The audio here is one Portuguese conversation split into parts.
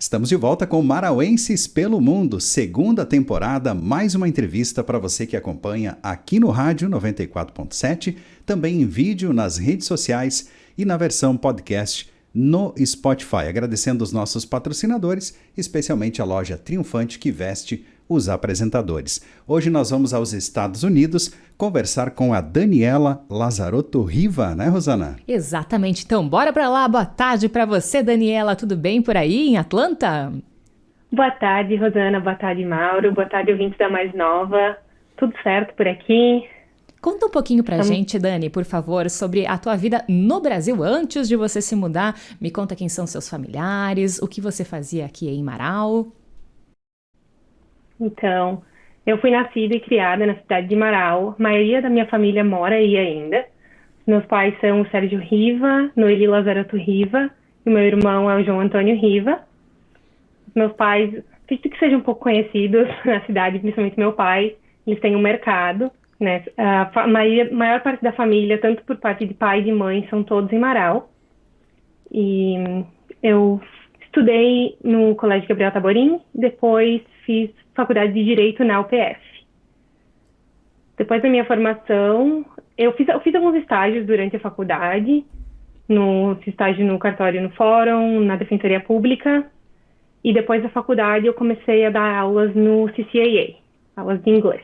Estamos de volta com Marauenses pelo Mundo, segunda temporada, mais uma entrevista para você que acompanha aqui no Rádio 94.7, também em vídeo nas redes sociais e na versão podcast no Spotify. Agradecendo os nossos patrocinadores, especialmente a loja Triunfante que veste os apresentadores. Hoje nós vamos aos Estados Unidos conversar com a Daniela Lazarotto Riva, né, Rosana? Exatamente. Então, bora pra lá. Boa tarde pra você, Daniela. Tudo bem por aí em Atlanta? Boa tarde, Rosana. Boa tarde, Mauro. Boa tarde, ouvintes da Mais Nova. Tudo certo por aqui? Conta um pouquinho pra gente, Dani, por favor, sobre a tua vida no Brasil antes de você se mudar. Me conta quem são seus familiares, o que você fazia aqui em Marau. Então, eu fui nascida e criada na cidade de Marau. A maioria da minha família mora aí ainda. Meus pais são o Sérgio Riva, Noeli Lazarotto Riva, e o meu irmão é o João Antônio Riva. Meus pais, acredito que sejam um pouco conhecidos na cidade, principalmente meu pai. Eles têm um mercado, né? A maior parte da família, tanto por parte de pai e de mãe, são todos em Marau. E eu estudei no Colégio Gabriel Taborim, depois fiz faculdade de Direito na UPF. Depois da minha formação, eu fiz alguns estágios durante a faculdade, estágio no cartório no Fórum, na Defensoria Pública, e depois da faculdade eu comecei a dar aulas no CCAA, aulas de inglês.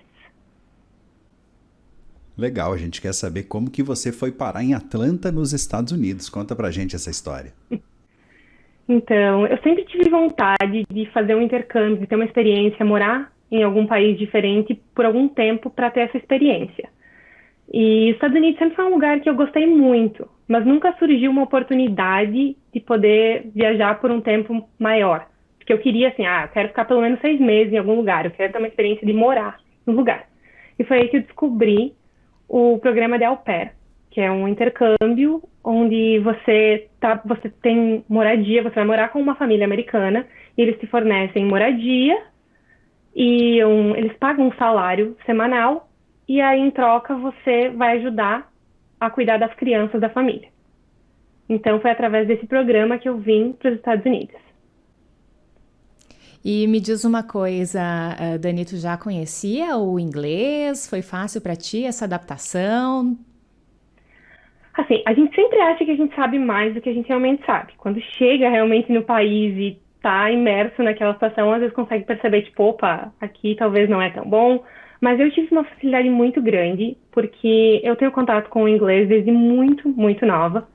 Legal, a gente quer saber como que você foi parar em Atlanta, nos Estados Unidos. Conta pra gente essa história. Então, eu sempre tive vontade de fazer um intercâmbio, de ter uma experiência, morar em algum país diferente por algum tempo para ter essa experiência. E os Estados Unidos sempre foi um lugar que eu gostei muito, mas nunca surgiu uma oportunidade de poder viajar por um tempo maior. Porque eu queria, assim, eu quero ficar pelo menos 6 meses em algum lugar, eu quero ter uma experiência de morar no lugar. E foi aí que eu descobri o programa de Au Pair, que é um intercâmbio onde você tem moradia, você vai morar com uma família americana, e eles te fornecem moradia, e eles pagam um salário semanal, e aí em troca você vai ajudar a cuidar das crianças da família. Então foi através desse programa que eu vim para os Estados Unidos. E me diz uma coisa, Dani, tu já conhecia o inglês? Foi fácil para ti essa adaptação? Assim, a gente sempre acha que a gente sabe mais do que a gente realmente sabe. Quando chega realmente no país e tá imerso naquela situação, às vezes consegue perceber, tipo, opa, aqui talvez não é tão bom. Mas eu tive uma facilidade muito grande, porque eu tenho contato com o inglês desde muito, muito nova.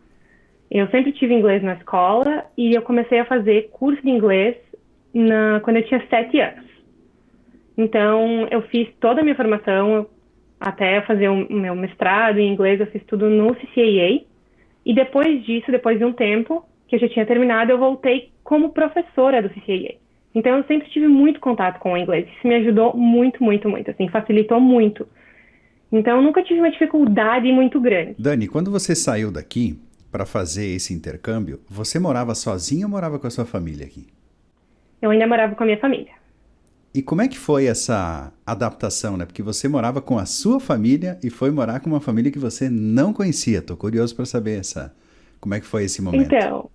Eu sempre tive inglês na escola e eu comecei a fazer curso de inglês quando eu tinha 7 anos. Então, eu fiz toda a minha formação, até fazer o meu mestrado em inglês, eu fiz tudo no CCAA. E depois disso, depois de um tempo que eu já tinha terminado, eu voltei como professora do CCAA. Então, eu sempre tive muito contato com o inglês. Isso me ajudou muito, muito, muito. Assim, facilitou muito. Então, eu nunca tive uma dificuldade muito grande. Dani, quando você saiu daqui para fazer esse intercâmbio, você morava sozinha ou morava com a sua família aqui? Eu ainda morava com a minha família. E como é que foi essa adaptação, né? Porque você morava com a sua família e foi morar com uma família que você não conhecia. Tô curioso para saber como é que foi esse momento. Então,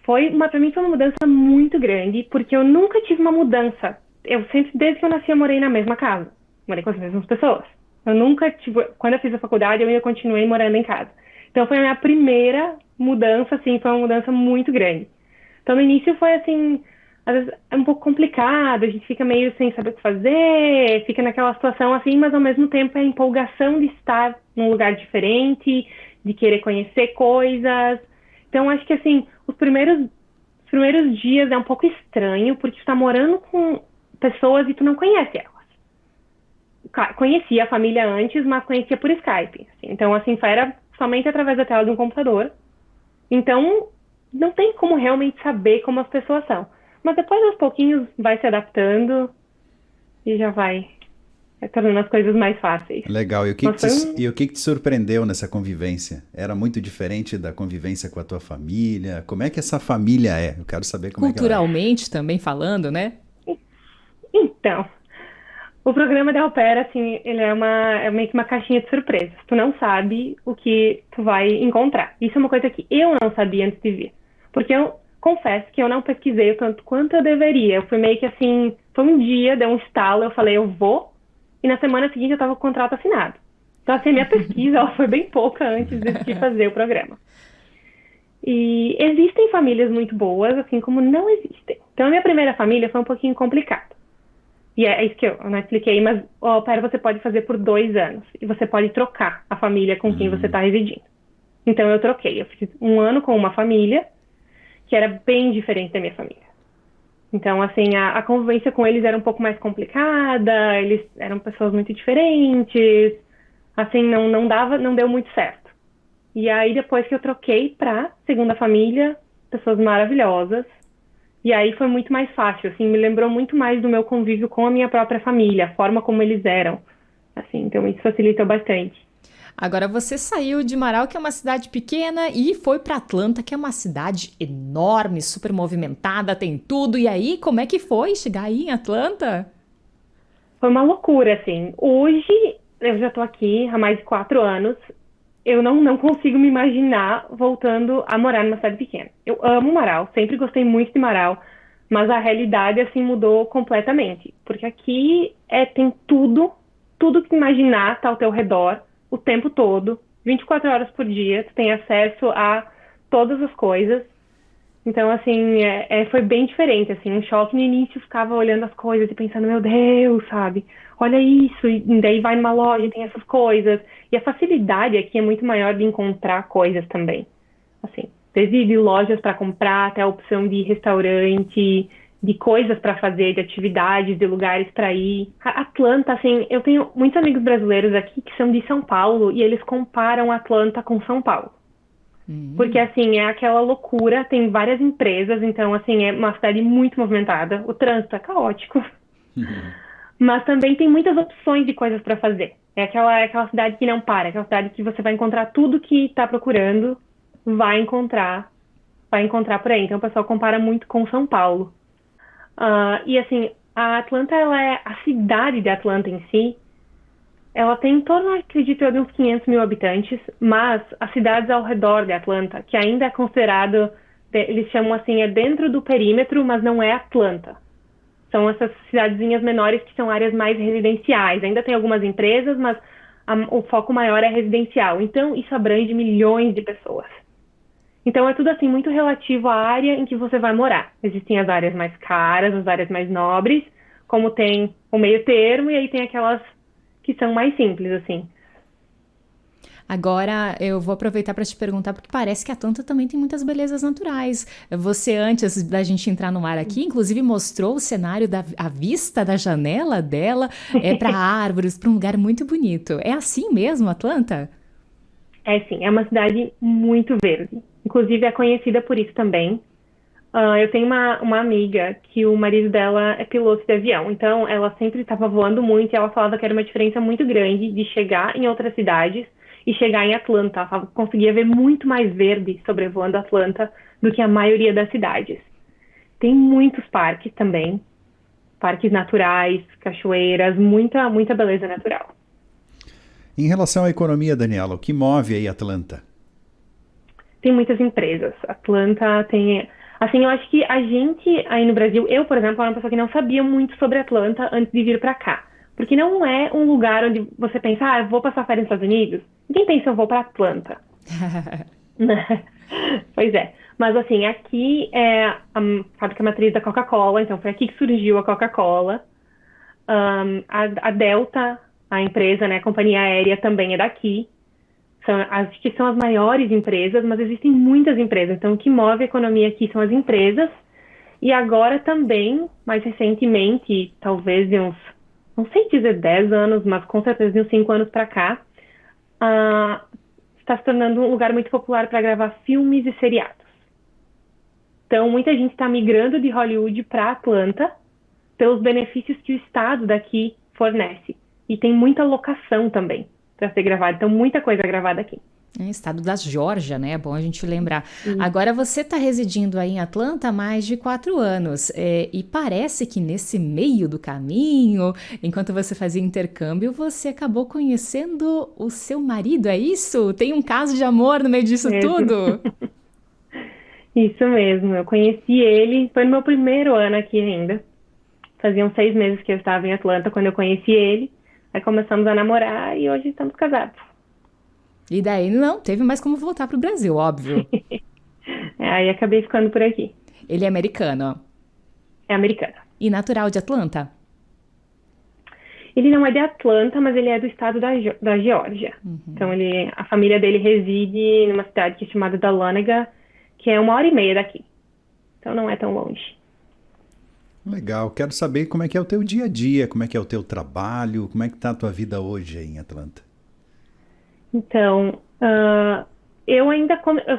para mim foi uma mudança muito grande, porque eu nunca tive uma mudança. Eu sempre, desde que eu nasci, eu morei na mesma casa. Morei com as mesmas pessoas. Eu nunca tive, quando eu fiz a faculdade, eu ainda continuei morando em casa. Então foi a minha primeira mudança, assim, foi uma mudança muito grande. Então no início foi assim, às vezes é um pouco complicado, a gente fica meio sem saber o que fazer, fica naquela situação assim, mas ao mesmo tempo é a empolgação de estar num lugar diferente, de querer conhecer coisas. Então acho que assim, os primeiros dias é um pouco estranho, porque tu tá morando com pessoas e tu não conhece elas. Conhecia a família antes, mas conhecia por Skype. Assim. Então assim, era somente através da tela de um computador. Então não tem como realmente saber como as pessoas são. Mas depois, aos pouquinhos, vai se adaptando e já vai tornando as coisas mais fáceis. Legal. E o que te surpreendeu nessa convivência? Era muito diferente da convivência com a tua família? Como é que essa família é? Eu quero saber como é que ela é. Culturalmente também falando, né? Então, o programa da Au Pair, assim, ele é meio que uma caixinha de surpresas. Tu não sabe o que tu vai encontrar. Isso é uma coisa que eu não sabia antes de vir. Porque confesso que eu não pesquisei o tanto quanto eu deveria. Eu fui meio que assim, foi um dia, deu um estalo, eu falei, eu vou, e na semana seguinte eu estava com o contrato assinado. Então, assim, a minha pesquisa ela foi bem pouca antes de fazer o programa. E existem famílias muito boas, assim como não existem. Então, a minha primeira família foi um pouquinho complicada. E é isso que eu não expliquei, mas o au pair você pode fazer por 2 anos. E você pode trocar a família com quem você está residindo. Então, eu troquei. Eu fiz 1 ano com uma família que era bem diferente da minha família. Então, assim, a convivência com eles era um pouco mais complicada, eles eram pessoas muito diferentes, assim, não deu muito certo. E aí, depois que eu troquei pra segunda família, pessoas maravilhosas, e aí foi muito mais fácil, assim, me lembrou muito mais do meu convívio com a minha própria família, a forma como eles eram, assim, então isso facilitou bastante. Agora você saiu de Marau, que é uma cidade pequena, e foi para Atlanta, que é uma cidade enorme, super movimentada, tem tudo. E aí, como é que foi chegar aí em Atlanta? Foi uma loucura, assim. Hoje, eu já tô aqui há mais de 4 anos, eu não consigo me imaginar voltando a morar numa cidade pequena. Eu amo Marau, sempre gostei muito de Marau, mas a realidade, assim, mudou completamente. Porque aqui tem tudo que imaginar tá ao teu redor, o tempo todo, 24 horas por dia, tu tem acesso a todas as coisas. Então, assim, foi bem diferente, assim, um choque no início, ficava olhando as coisas e pensando, meu Deus, sabe, olha isso, e daí vai numa loja e tem essas coisas. E a facilidade aqui é muito maior de encontrar coisas também, assim, desde de lojas para comprar até a opção de restaurante, de coisas para fazer, de atividades, de lugares para ir. Atlanta, assim, eu tenho muitos amigos brasileiros aqui que são de São Paulo e eles comparam Atlanta com São Paulo. Porque, assim, é aquela loucura, tem várias empresas, então, assim, é uma cidade muito movimentada. O trânsito é caótico, mas também tem muitas opções de coisas para fazer. É aquela cidade que não para, aquela cidade que você vai encontrar tudo que está procurando, vai encontrar por aí. Então, o pessoal compara muito com São Paulo. E assim, a Atlanta, a cidade de Atlanta em si, ela tem em torno, acredito eu, de uns 500 mil habitantes, mas as cidades ao redor de Atlanta, que ainda é considerado, eles chamam assim, é dentro do perímetro, mas não é Atlanta. São essas cidadezinhas menores que são áreas mais residenciais. Ainda tem algumas empresas, mas o foco maior é residencial. Então, isso abrange milhões de pessoas. Então, é tudo assim muito relativo à área em que você vai morar. Existem as áreas mais caras, as áreas mais nobres, como tem o meio termo, e aí tem aquelas que são mais simples, assim. Agora, eu vou aproveitar para te perguntar, porque parece que Atlanta também tem muitas belezas naturais. Você, antes da gente entrar no mar aqui, inclusive mostrou o cenário a vista da janela dela, para árvores, para um lugar muito bonito. É assim mesmo, Atlanta? É sim, é uma cidade muito verde. Inclusive, é conhecida por isso também. Eu tenho uma amiga que o marido dela é piloto de avião, então ela sempre estava voando muito e ela falava que era uma diferença muito grande de chegar em outras cidades e chegar em Atlanta. Ela conseguia ver muito mais verde sobrevoando Atlanta do que a maioria das cidades. Tem muitos parques também, parques naturais, cachoeiras, muita beleza natural. Em relação à economia, Daniela, o que move aí Atlanta? Tem muitas empresas. Atlanta tem... Assim, eu acho que a gente aí no Brasil, eu, por exemplo, era uma pessoa que não sabia muito sobre Atlanta antes de vir para cá. Porque não é um lugar onde você pensa, eu vou passar férias nos Estados Unidos. Ninguém pensa, eu vou para Atlanta. Pois é. Mas, assim, aqui é a fábrica matriz da Coca-Cola, então foi aqui que surgiu a Coca-Cola. A Delta, a empresa, né, a companhia aérea, também é daqui. Acho que são as maiores empresas, mas existem muitas empresas. Então, o que move a economia aqui são as empresas. E agora também, mais recentemente, talvez de uns, não sei dizer 10 anos, mas com certeza de uns 5 anos para cá, está se tornando um lugar muito popular para gravar filmes e seriados. Então, muita gente está migrando de Hollywood para Atlanta pelos benefícios que o estado daqui fornece. E tem muita locação também para ser gravado, então muita coisa gravada aqui. Estado da Geórgia, né? É bom a gente lembrar. Agora, você está residindo aí em Atlanta há mais de 4 anos, e parece que nesse meio do caminho, enquanto você fazia intercâmbio, você acabou conhecendo o seu marido, é isso? Tem um caso de amor no meio disso tudo? Isso mesmo. Eu conheci ele, foi no meu primeiro ano aqui ainda. Faziam 6 meses que eu estava em Atlanta quando eu conheci ele. Aí começamos a namorar e hoje estamos casados. E daí não teve mais como voltar pro Brasil, óbvio. Aí acabei ficando por aqui. Ele é americano É americano. e natural de Atlanta. Ele não é de Atlanta, mas ele é do estado da Geórgia. Então a família dele reside numa cidade que é chamada Dahlonega, que é 1h30 daqui. Então não é tão longe. Legal, quero saber como é que é o teu dia a dia, como é que é o teu trabalho, como é que tá a tua vida hoje aí em Atlanta. Então, eu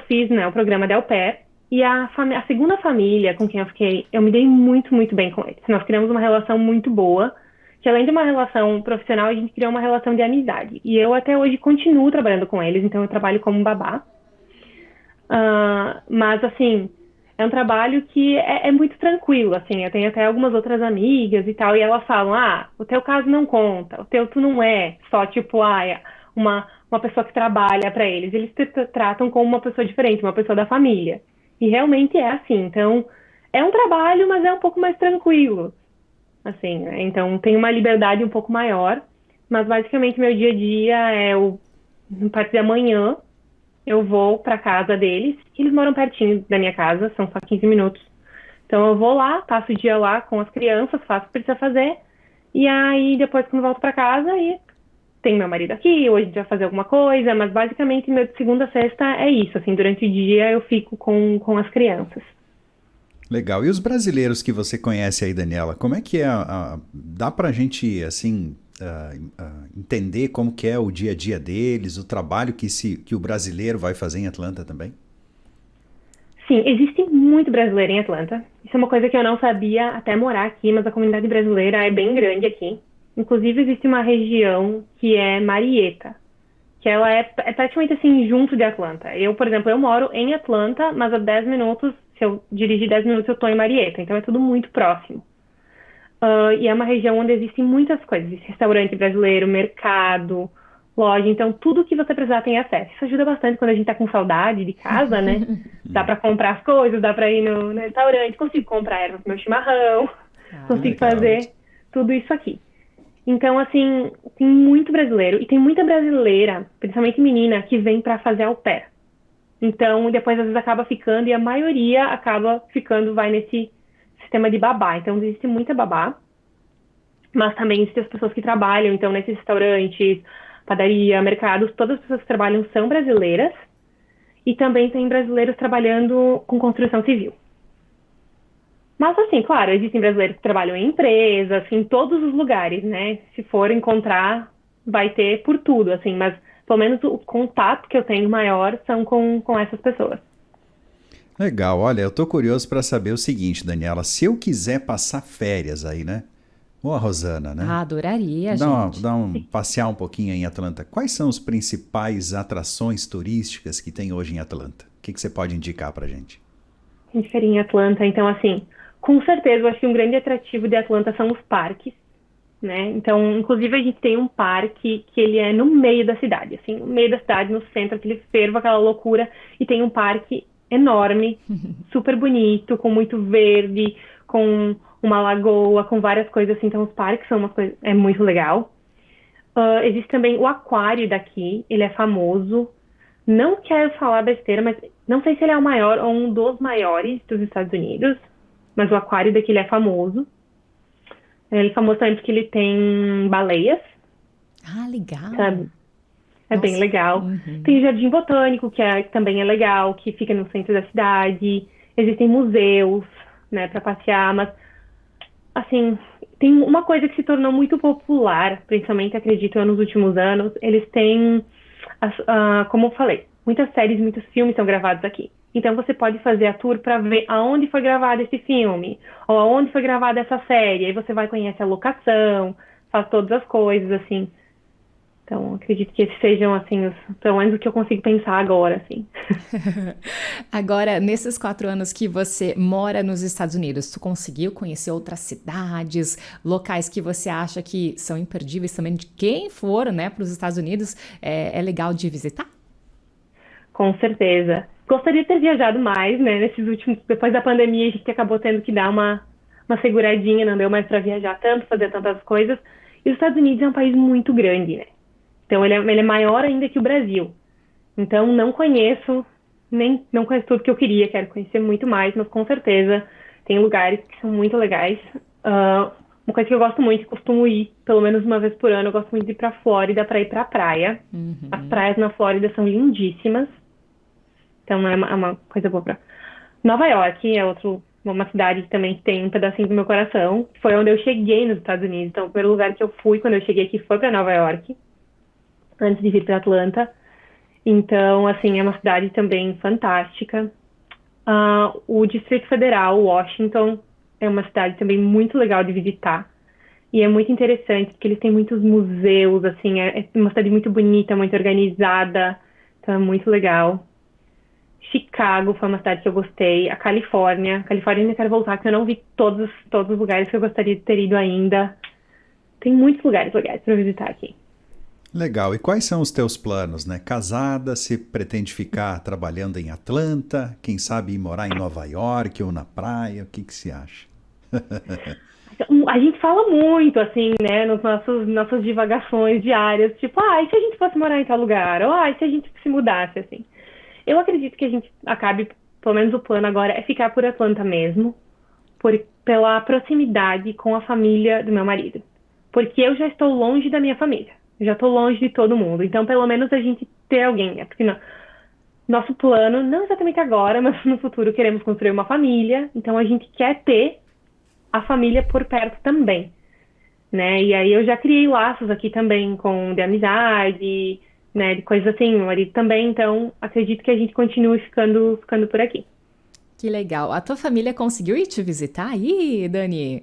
fiz, né, o programa de Au Pair, e a segunda família com quem eu fiquei, eu me dei muito, muito bem com eles. Nós criamos uma relação muito boa, que além de uma relação profissional, a gente criou uma relação de amizade. E eu até hoje continuo trabalhando com eles, então eu trabalho como babá. Mas, assim, é um trabalho que é muito tranquilo, assim. Eu tenho até algumas outras amigas e tal, e elas falam, o teu caso não conta, o teu tu não é só, tipo, uma pessoa que trabalha para eles. Eles te tratam como uma pessoa diferente, uma pessoa da família. E realmente é assim. Então, é um trabalho, mas é um pouco mais tranquilo, assim, né? Então, tem uma liberdade um pouco maior, mas basicamente meu dia a dia a partir de amanhã, eu vou para casa deles, que eles moram pertinho da minha casa, são só 15 minutos. Então eu vou lá, passo o dia lá com as crianças, faço o que precisa fazer, e aí depois quando eu volto para casa, aí tem meu marido aqui, hoje a gente vai fazer alguma coisa, mas basicamente meu de segunda a sexta é isso, assim, durante o dia eu fico com as crianças. Legal. E os brasileiros que você conhece aí, Daniela, como é que é? Dá pra gente, assim, entender como que é o dia a dia deles, o trabalho que o brasileiro vai fazer em Atlanta também? Sim, existe muito brasileiro em Atlanta. Isso é uma coisa que eu não sabia até morar aqui, mas a comunidade brasileira é bem grande aqui. Inclusive, existe uma região que é Marietta, que ela é praticamente assim, junto de Atlanta. Eu, por exemplo, eu moro em Atlanta, mas a 10 minutos, se eu dirigir 10 minutos, eu estou em Marietta. Então, é tudo muito próximo. E é uma região onde existem muitas coisas. Existe restaurante brasileiro, mercado, loja. Então, tudo que você precisar tem acesso. Isso ajuda bastante quando a gente está com saudade de casa, né? Dá para comprar as coisas, dá para ir no restaurante, consigo comprar erva pro meu chimarrão, consigo legal. fazer tudo isso aqui. Então, assim, tem muito brasileiro. E tem muita brasileira, principalmente menina, que vem para fazer au pair. Então, depois, às vezes, acaba ficando, e a maioria acaba ficando, vai nesse sistema de babá. Então, existe muita babá, mas também existem as pessoas que trabalham, então, nesses restaurantes, padaria, mercados, todas as pessoas que trabalham são brasileiras, e também tem brasileiros trabalhando com construção civil. Mas, assim, claro, existem brasileiros que trabalham em empresas, em todos os lugares, né? Se for encontrar, vai ter por tudo, assim, mas pelo menos o contato que eu tenho maior são com essas pessoas. Legal. Olha, eu tô curioso para saber o seguinte, Daniela, se eu quiser passar férias aí, né? Ou a Rosana, né? Adoraria, gente. Passear um pouquinho em Atlanta. Quais são as principais atrações turísticas que tem hoje em Atlanta? O que você pode indicar pra gente? A gente seria em Atlanta, então, assim, com certeza, eu acho que um grande atrativo de Atlanta são os parques, né? Então, inclusive, a gente tem um parque que ele é no meio da cidade, assim, no meio da cidade, no centro, aquele fervo, aquela loucura, e tem um parque enorme, super bonito, com muito verde, com uma lagoa, com várias coisas assim. Então, os parques são uma coisa, é muito legal. Existe também o aquário daqui, ele é famoso. Não quero falar besteira, mas não sei se ele é o maior ou um dos maiores dos Estados Unidos, mas o aquário daqui ele é famoso. Ele é famoso também porque ele tem baleias, Ah, legal. sabe? É bem Nossa. legal. Uhum. Tem o Jardim Botânico, que também é legal, que fica no centro da cidade. Existem museus, né, para passear, mas, assim, tem uma coisa que se tornou muito popular, principalmente, acredito eu, nos últimos anos. Eles têm, como eu falei, muitas séries, muitos filmes são gravados aqui. Então, você pode fazer a tour para ver aonde foi gravado esse filme, ou aonde foi gravada essa série. Aí você vai conhecer a locação, faz todas as coisas, assim. Então, acredito que esses sejam, assim, pelo menos o que eu consigo pensar agora, assim. Agora, nesses 4 anos que você mora nos Estados Unidos, tu conseguiu conhecer outras cidades, locais que você acha que são imperdíveis também de quem for, né, para os Estados Unidos, é legal de visitar? Com certeza. Gostaria de ter viajado mais, né? Nesses últimos, depois da pandemia, a gente acabou tendo que dar uma seguradinha, não deu mais para viajar tanto, fazer tantas coisas. E os Estados Unidos é um país muito grande, né? Então ele é maior ainda que o Brasil. Então não conheço, não conheço tudo que eu quero conhecer muito mais, mas com certeza tem lugares que são muito legais. Uma coisa que eu gosto muito, costumo ir pelo menos uma vez por ano, eu gosto muito de ir pra Flórida para ir pra praia. As praias na Flórida são lindíssimas. Então é uma coisa boa pra... Nova York é uma cidade que também tem um pedacinho do meu coração. Foi onde eu cheguei nos Estados Unidos. Então o primeiro lugar que eu fui quando eu cheguei aqui foi para Nova York, antes de vir para Atlanta. Então, assim, é uma cidade também fantástica. O Distrito Federal, Washington, é uma cidade também muito legal de visitar. E é muito interessante, porque eles têm muitos museus, assim, é uma cidade muito bonita, muito organizada. Então, é muito legal. Chicago foi uma cidade que eu gostei. A Califórnia ainda quero voltar, porque eu não vi todos os lugares que eu gostaria de ter ido ainda. Tem muitos lugares legais para visitar aqui. Legal. E quais são os teus planos, né? Casada, se pretende ficar trabalhando em Atlanta? Quem sabe ir morar em Nova York ou na praia? O que se acha? A gente fala muito, assim, né, nas nossas divagações diárias, tipo, e se a gente fosse morar em tal lugar? Ou, e se a gente se mudasse, assim? Eu acredito que a gente acabe, pelo menos o plano agora, é ficar por Atlanta mesmo, pela proximidade com a família do meu marido. Porque eu já estou longe da minha família. Já estou longe de todo mundo. Então, pelo menos a gente ter alguém, né? Porque nosso plano, não exatamente agora, mas no futuro queremos construir uma família. Então, a gente quer ter a família por perto também, né? E aí eu já criei laços aqui também de amizade, né? De coisas assim, meu marido também. Então, acredito que a gente continue ficando por aqui. Que legal. A tua família conseguiu ir te visitar aí, Dani?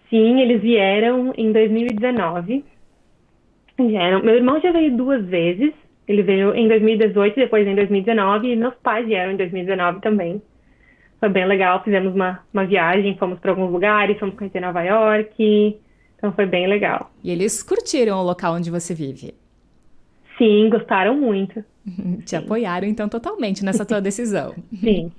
Sim, eles vieram em 2019. Meu irmão já veio 2 vezes. Ele veio em 2018 e depois em 2019. E meus pais vieram em 2019 também. Foi bem legal. Fizemos uma viagem, fomos para alguns lugares, fomos conhecer Nova York. Então foi bem legal. E eles curtiram o local onde você vive? Sim, gostaram muito. Te apoiaram, então, totalmente nessa tua decisão. Sim.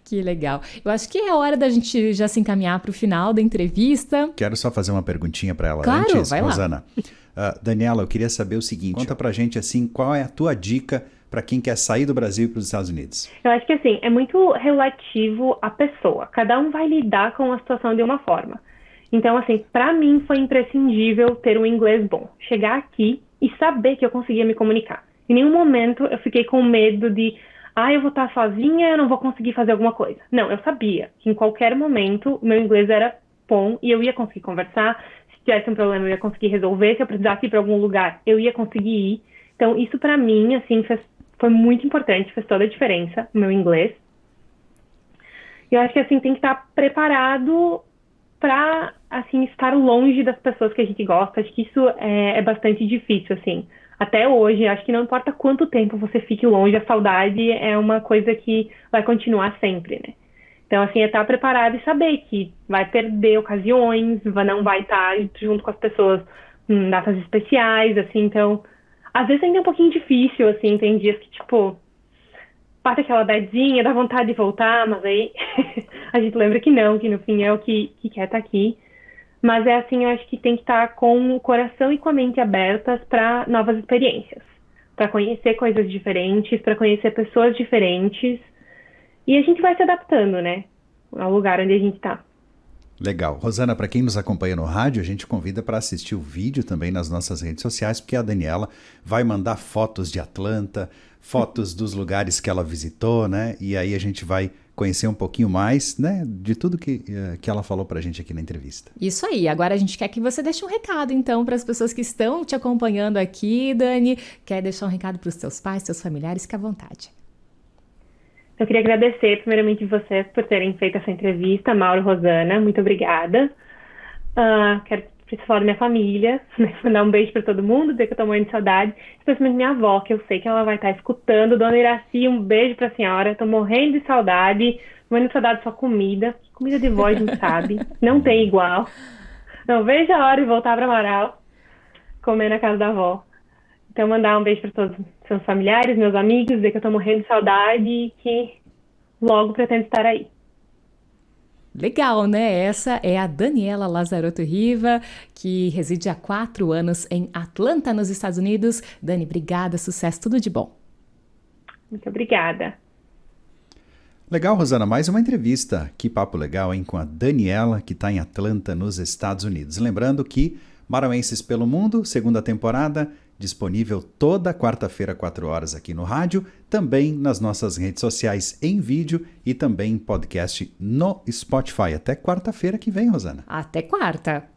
Que legal. Eu acho que é hora da gente já se encaminhar para o final da entrevista. Quero só fazer uma perguntinha para ela claro, antes, vai Rosana. Daniela, eu queria saber o seguinte, conta pra gente assim, qual é a tua dica para quem quer sair do Brasil para os Estados Unidos? Eu acho que assim, é muito relativo à pessoa. Cada um vai lidar com a situação de uma forma. Então, assim, para mim foi imprescindível ter um inglês bom. Chegar aqui e saber que eu conseguia me comunicar. Em nenhum momento eu fiquei com medo de eu vou estar sozinha, eu não vou conseguir fazer alguma coisa. Não, eu sabia que em qualquer momento o meu inglês era bom e eu ia conseguir conversar. Se tivesse um problema, eu ia conseguir resolver. Se eu precisasse ir para algum lugar, eu ia conseguir ir. Então, isso para mim, assim, foi muito importante, fez toda a diferença, o meu inglês. E eu acho que, assim, tem que estar preparado para, assim, estar longe das pessoas que a gente gosta. Acho que isso é bastante difícil, assim. Até hoje, acho que não importa quanto tempo você fique longe, a saudade é uma coisa que vai continuar sempre, né? Então, assim, é estar preparado e saber que vai perder ocasiões, não vai estar junto com as pessoas em datas especiais, assim. Então, às vezes ainda é um pouquinho difícil, assim, tem dias que, tipo, bate aquela badzinha, dá vontade de voltar, mas aí a gente lembra que não, que no fim é o que quer estar aqui. Mas é assim, eu acho que tem que estar com o coração e com a mente abertas para novas experiências, para conhecer coisas diferentes, para conhecer pessoas diferentes. E a gente vai se adaptando, né, ao lugar onde a gente está. Legal. Rosana, para quem nos acompanha no rádio, a gente convida para assistir o vídeo também nas nossas redes sociais, porque a Daniela vai mandar fotos de Atlanta, fotos dos lugares que ela visitou, né? E aí a gente vai conhecer um pouquinho mais, né, de tudo que ela falou para a gente aqui na entrevista. Isso aí. Agora a gente quer que você deixe um recado, então, para as pessoas que estão te acompanhando aqui, Dani. Quer deixar um recado para os teus pais, teus familiares? Fica à vontade. Eu queria agradecer, primeiramente, vocês por terem feito essa entrevista, Mauro e Rosana. Muito obrigada. Preciso falar da minha família, né? Mandar um beijo para todo mundo, dizer que eu tô morrendo de saudade. Especialmente minha avó, que eu sei que ela vai estar escutando. Dona Iraci, um beijo para a senhora. Tô morrendo de saudade. Morrendo de saudade da sua comida. Comida de vó, a gente sabe. Não tem igual. Não vejo a hora de voltar para Amaral, comer na casa da avó. Então, mandar um beijo para todos os seus familiares, meus amigos, dizer que eu estou morrendo de saudade e que logo pretendo estar aí. Legal, né? Essa é a Daniela Lazarotto Riva, que reside há 4 anos em Atlanta, nos Estados Unidos. Dani, obrigada, sucesso, tudo de bom. Muito obrigada. Legal, Rosana, mais uma entrevista. Que papo legal, hein? Com a Daniela, que está em Atlanta, nos Estados Unidos. Lembrando que Maranhenses pelo Mundo, segunda temporada, disponível toda quarta-feira, 4 horas aqui no rádio, também nas nossas redes sociais em vídeo e também em podcast no Spotify. Até quarta-feira que vem, Rosana. Até quarta!